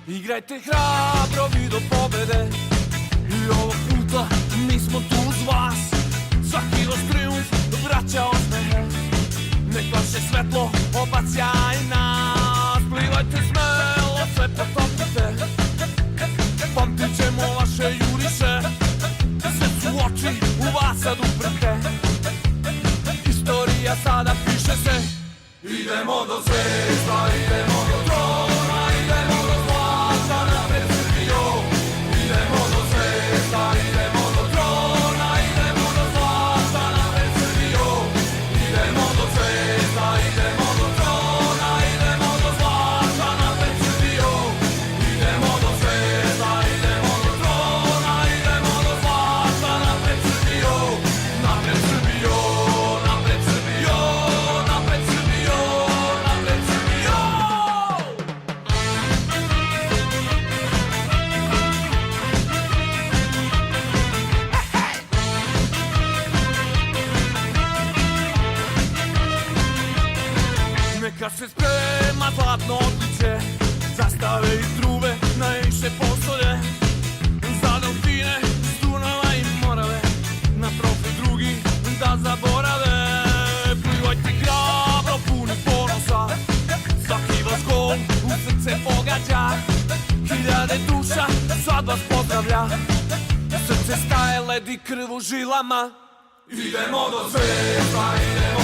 Igrajte hrabro vi do pobede I ovog puta mi smo tu uz vas. Svaki vaš trijumf vraća osmehe. Nek vaše svetlo obacija I nas. Plivajte smelo, sve potopite. Pamtit ćemo vaše juriše. Sve su oči u vas sad uprte. Istorija sada piše se. Idemo do zvijezda, idemo do trona, idemo do zlata napred Srbijo. Idemo do zvijezda, idemo do trona, idemo do zlata napred Srbijo. Idemo do zvijezda, idemo do trona, idemo do zlata napred Srbijo. Idemo do zvijezda, idemo do trona, idemo do zlata napred Srbijo. Napred Srbijo, napred Srbijo, napred Srbijo, napred Srbijo. Neka se sprema zlatno odličje, zastave I trube najviše postolje. Za delfine, Dunava I Morave, na trofej drugi da zaborave. Plivajte hrabro, puni ponosa, svaki vas gol u srce pogađa. Hiljade duša sad vas pozdravlja, srce staje led I krv u žilama. Idemo do zvijezda, idemo